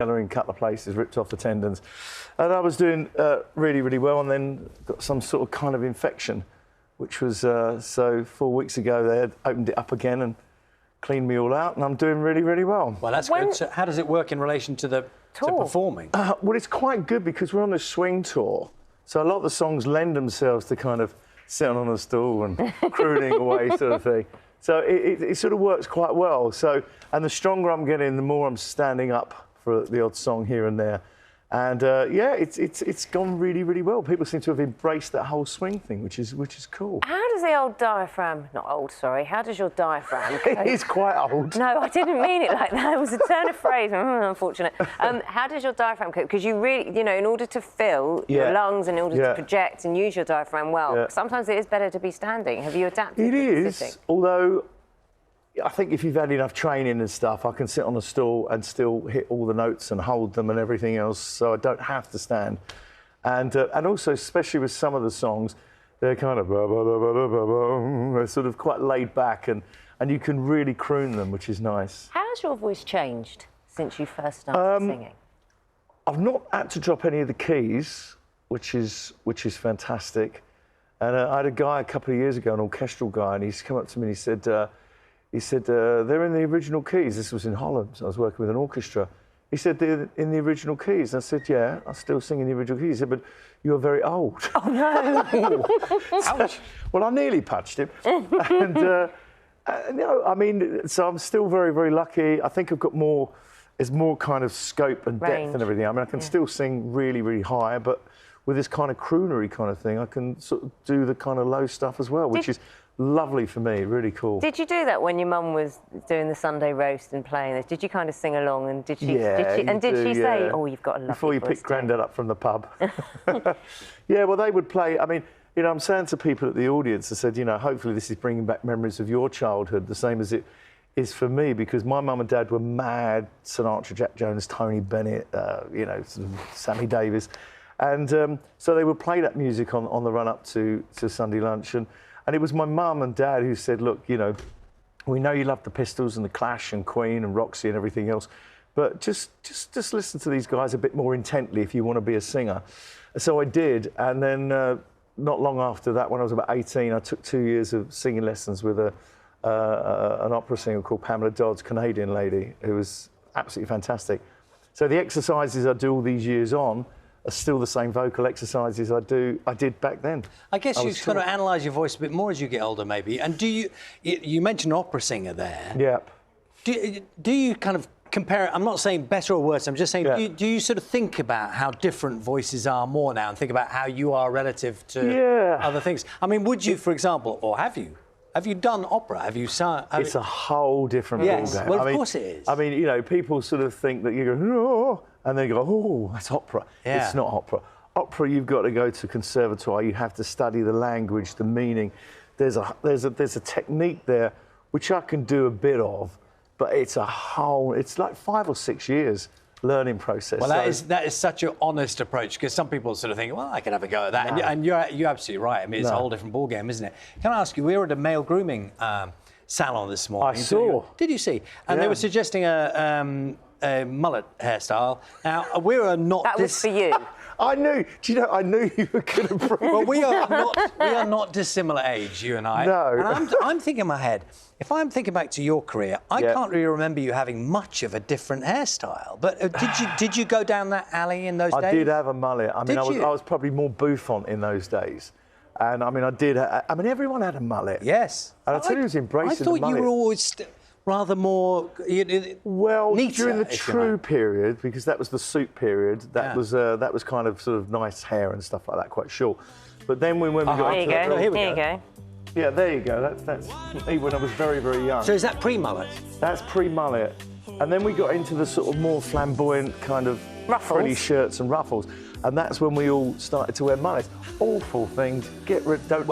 in a couple of places, ripped off the tendons. And I was doing really, really well, and then got some sort of kind of infection, which was, so 4 weeks ago they had opened it up again and cleaned me all out, and I'm doing really, really well. Well, that's good. So how does it work in relation to the to performing? Well, it's quite good because we're on the swing tour, so a lot of the songs lend themselves to kind of sitting on a stool and crooning away sort of thing. So it sort of works quite well. So, and the stronger I'm getting, the more I'm standing up for the odd song here and there. And yeah, it's gone really, really well. People seem to have embraced that whole swing thing, which is cool. How does the old diaphragm, not old, sorry, how does your diaphragm cope? He's quite old. No, I didn't mean it like that. It was a turn of phrase. Unfortunate. How does your diaphragm cope? Because you really, you know, in order to fill your lungs and in order to project and use your diaphragm well, sometimes it is better to be standing. Have you adapted to sitting? Although I think if you've had enough training and stuff, I can sit on a stool and still hit all the notes and hold them and everything else, so I don't have to stand. And also, especially with some of the songs, they're kind of they're sort of quite laid back, and you can really croon them, which is nice. How has your voice changed since you first started singing? I've not had to drop any of the keys, which is fantastic. And I had a guy a couple of years ago, an orchestral guy, and he's come up to me and he said, they're in the original keys. This was in Holland. I was working with an orchestra. He said, they're in the original keys. And I said, yeah, I'm still singing the original keys. He said, but you're very old. Oh, no. Ouch. Well, I nearly punched him. And, you know, I mean, so I'm still very, very lucky. I think I've got there's more kind of scope and depth and everything. I mean, I can still sing really, really high, but with this kind of croonery kind of thing, I can sort of do the kind of low stuff as well, which is lovely for me, really cool. Did you do that when your mum was doing the Sunday roast and playing this? Did you kind of sing along, and did she say, "Oh, you've got a lovely before you voice pick Grandad up from the pub"? Yeah, well, they would play. I mean, you know, I'm saying to people at the audience, I said, you know, hopefully this is bringing back memories of your childhood, the same as it is for me, because my mum and dad were mad Sinatra, Jack Jones, Tony Bennett, you know, Sammy Davis, and so they would play that music on the run up to Sunday lunch. And it was my mum and dad who said, look, you know, we know you love the Pistols and the Clash and Queen and Roxy and everything else, but just listen to these guys a bit more intently if you want to be a singer. So I did, and then not long after that, when I was about 18, I took 2 years of singing lessons with an opera singer called Pamela Dodds, Canadian lady, who was absolutely fantastic. So the exercises I do all these years on are still the same vocal exercises I did back then. I guess you sort of analyse your voice a bit more as you get older, maybe. And do you mentioned an opera singer there. Yeah. Do you kind of compare it? I'm not saying better or worse. I'm just saying, do you sort of think about how different voices are more now, and think about how you are relative to other things? I mean, would you, for example, or have you? Have you done opera? Have you sung? It's a whole different ballgame. Well, of course it is. I mean, you know, people sort of think that you go, oh, and they go, oh, that's opera. Yeah. It's not opera. Opera, you've got to go to conservatoire. You have to study the language, the meaning. There's a technique there which I can do a bit of, but it's like 5 or 6 years learning process. Well, that is such an honest approach, because some people sort of think, well, I can have a go at that, and you're absolutely right. I mean, it's a whole different ballgame, isn't it? Can I ask you? We were at a male grooming salon this morning. I saw. Did you see? And they were suggesting a mullet hairstyle. Now, we are not. That was for you. I knew. Do you know? I knew you were going to bring. Well, we are not dissimilar age, you and I. No. And I'm thinking in my head, if I'm thinking back to your career, I can't really remember you having much of a different hairstyle. But did you go down that alley in those days? I did have a mullet. I mean, I was probably more bouffant in those days. And I mean, I mean, everyone had a mullet. Yes. And I tell you, it was embracing the mullet. I thought you were always rather more neater, during the true period, because that was the suit period. That was kind of sort of nice hair and stuff like that, quite short. But then when we got here you go. Yeah, there you go. That's me when I was very, very young. So is that pre-mullet? That's pre-mullet. And then we got into the sort of more flamboyant kind of frilly shirts and ruffles. And that's when we all started to wear mullets. Awful thing. Get rid. Don't.